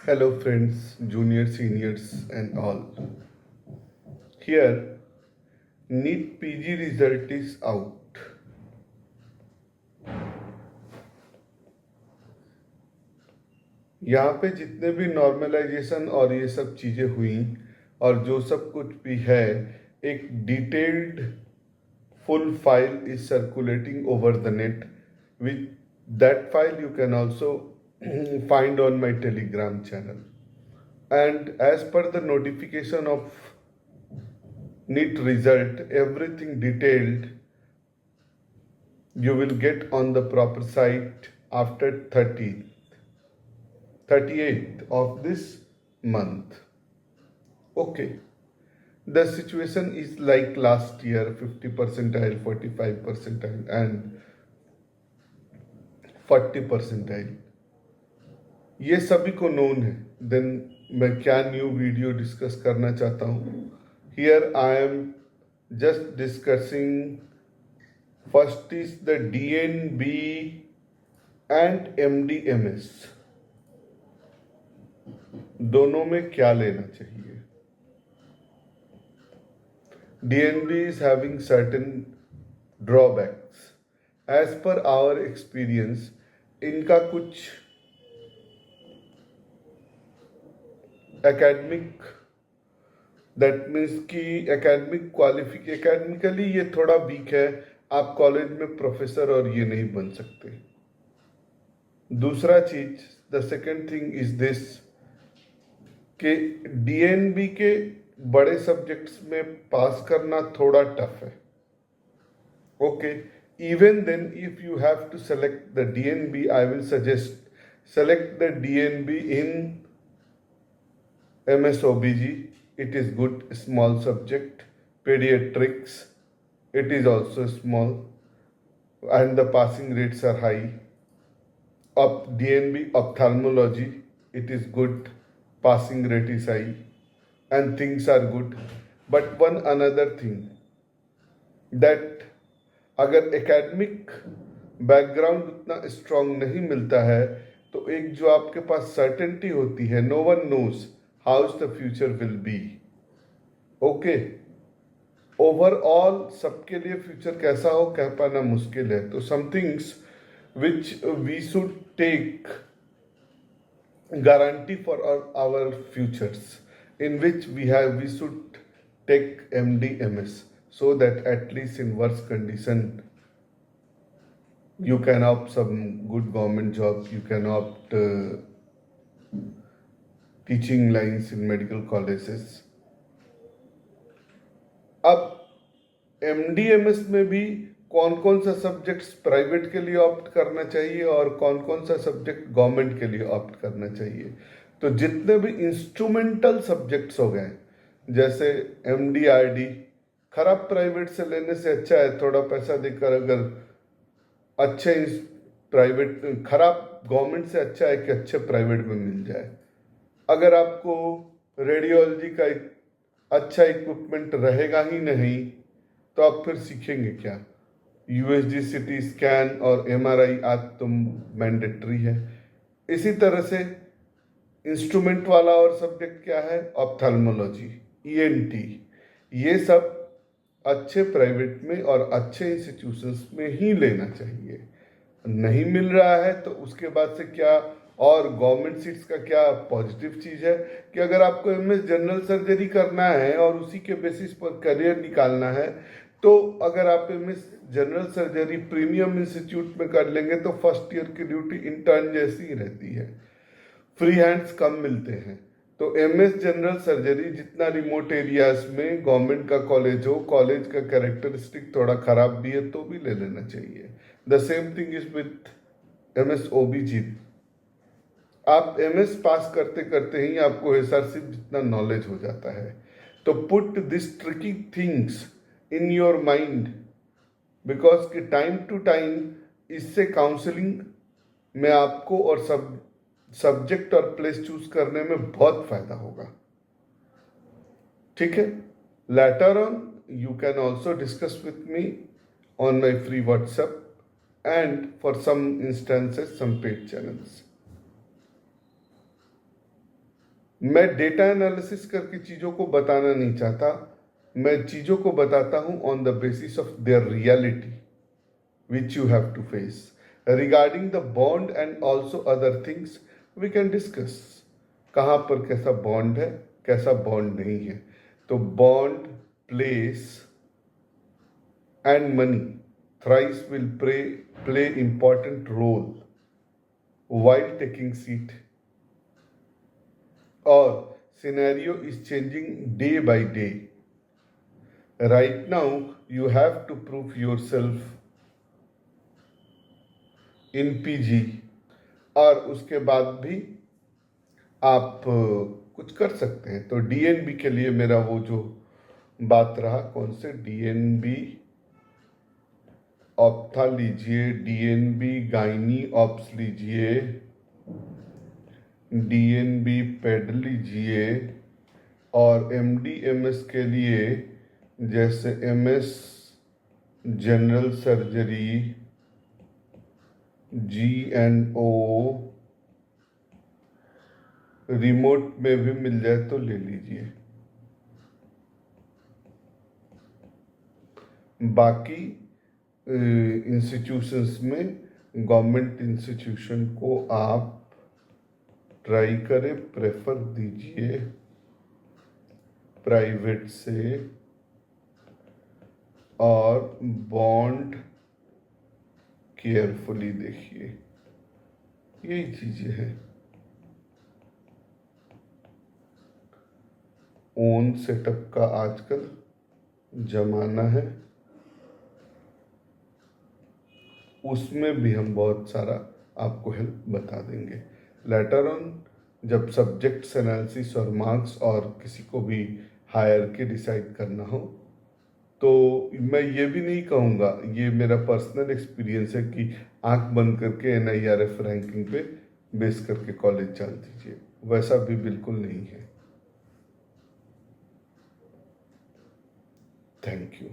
Hello, friends, juniors, seniors, and all. Here, NEET PG result is out. यहाँ पे जितने भी नॉर्मलाइजेशन और ये सब चीज़ें हुई और जो सब कुछ भी है, एक detailed full file is circulating over the net. With that file, you can also find on my Telegram channel. And as per the notification of NEET result, everything detailed you will get on the proper site after 38th of this month. Okay, the situation is like last year, 50 percentile, 45 percentile, and 40 percentile. ये सभी को known है. Then मैं क्या new video discuss करना चाहता हूँ. Here I am just discussing. First is the DNB and MDMS. दोनों में क्या लेना चाहिए. DNB is having certain drawbacks. As per our experience, इनका कुछ एकेडमिक दैट मीन्स कि एकेडमिकली ये थोड़ा वीक है. आप कॉलेज में प्रोफेसर और ये नहीं बन सकते. दूसरा चीज, the second thing is this कि DNB के बड़े सब्जेक्ट्स में पास करना थोड़ा टफ है. Okay, even then if you have to select the DNB, I will suggest select the DNB in MSOBG. It is good small subject. Pediatrics, it is also small and the passing rates are high. Of DNB ophthalmology, it is good, passing rate is high and things are good. But one another thing, that अगर academic background उतना strong नहीं मिलता है तो एक जो आपके पास certainty होती है, no one knows how the future will be. Okay, overall सबके लिए फ्यूचर कैसा हो कह पाना मुश्किल है. तो some things which we should take guarantee for our futures, in which we should take MDMS, so that at least in worst condition you can opt some good government job, you can opt teaching lines in medical colleges. अब MDMS में भी कौन कौन सा subjects private के लिए opt करना चाहिए और कौन कौन सा सब्जेक्ट गवर्नमेंट के लिए ऑप्ट करना चाहिए. तो जितने भी इंस्ट्रूमेंटल सब्जेक्ट्स हो गए, जैसे MDRD, खराब प्राइवेट से लेने से अच्छा है थोड़ा पैसा देकर अगर अच्छे प्राइवेट, खराब गवर्नमेंट से अच्छा है कि अच्छे प्राइवेट में मिल जाए. अगर आपको रेडियोलॉजी का अच्छा इक्विपमेंट रहेगा ही नहीं तो आप फिर सीखेंगे क्या. USG CT स्कैन और MRI आज तो मैंडेटरी है. इसी तरह से इंस्ट्रूमेंट वाला और सब्जेक्ट क्या है, ऑप्थेल्मोलॉजी, ENT. ये सब अच्छे प्राइवेट में और अच्छे इंस्टीट्यूशंस में ही लेना चाहिए. नहीं मिल रहा है तो उसके बाद से क्या. और गवर्नमेंट सीट्स का क्या पॉजिटिव चीज़ है कि अगर आपको MS जनरल सर्जरी करना है और उसी के बेसिस पर करियर निकालना है, तो अगर आप MS general surgery premium institute में कर लेंगे तो फर्स्ट ईयर की ड्यूटी इंटर्न जैसी ही रहती है, फ्री हैंड्स कम मिलते हैं. तो MS जनरल सर्जरी जितना रिमोट एरियाज में गवर्नमेंट का कॉलेज हो, कॉलेज का कैरेक्टरिस्टिक थोड़ा खराब भी है तो भी ले लेना चाहिए. The same thing is with MSOBG. आप MS पास करते करते ही आपको SRC जितना नॉलेज हो जाता है. तो put this tricky things in your mind, because कि टाइम टू टाइम इससे काउंसलिंग में आपको और सब्जेक्ट और प्लेस चूज करने में बहुत फायदा होगा. ठीक है. Later on you can also discuss with me on my free WhatsApp and for some instances some paid channels. मैं डेटा एनालिसिस करके चीज़ों को बताना नहीं चाहता, मैं चीज़ों को बताता हूँ on the basis of their reality which you have to face. Regarding the bond and also other things, we can discuss. कहाँ पर कैसा बॉन्ड है, कैसा बॉन्ड नहीं है. तो bond, place and money thrice will play important role while taking seat. Or scenario is changing day by day. Right now you have to prove yourself in PG, और उसके बाद भी आप कुछ कर सकते हैं. तो डीएनबी के लिए मेरा वो जो बात रहा, कौन से डीएनबी ऑप्था लीजिए, डीएनबी गाइनी ऑप्स लीजिए, डीएनबी पेड लीजिए, और एमडीएमएस के लिए जैसे MS general surgery, GNO remote में भी मिल जाए तो ले लीजिए. बाकी इंस्टीट्यूशंस में, गवर्नमेंट इंस्टीट्यूशन को आप ट्राई करें, प्रेफर दीजिए प्राइवेट से, और बॉन्ड केयरफुली देखिए. यही चीजें हैं. ओन सेटअप का आजकल जमाना है, उसमें भी हम बहुत सारा आपको हेल्प बता देंगे लेटर ऑन, जब सब्जेक्ट्स एनालिसिस और मार्क्स और किसी को भी हायर के डिसाइड करना हो. तो मैं ये भी नहीं कहूँगा, ये मेरा पर्सनल एक्सपीरियंस है कि आंख बंद करके NIRF रैंकिंग पे बेस करके कॉलेज डाल दीजिए, वैसा भी बिल्कुल नहीं है. Thank you.